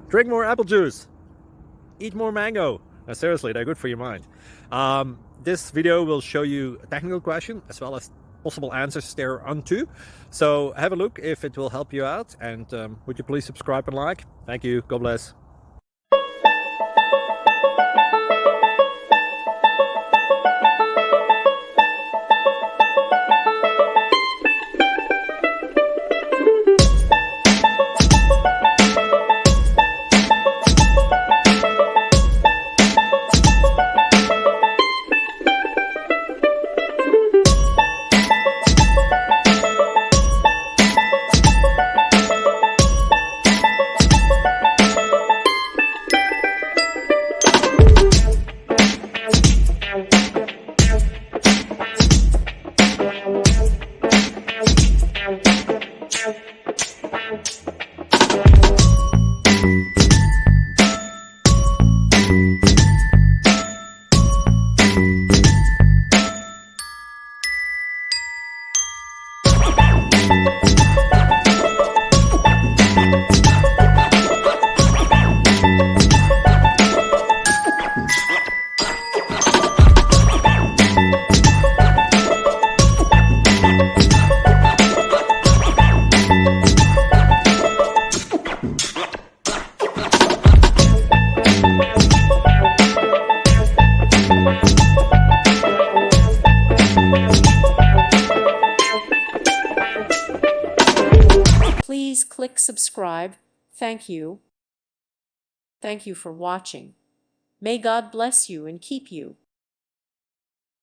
Drink more apple juice. Eat more mango. Seriously, they're good for your mind. This video will show you a technical question as well as possible answers thereunto. So have a look if it will help you out, and would you please subscribe and like? Thank you. God bless. Please click subscribe. Thank you. Thank you for watching. May God bless you and keep you.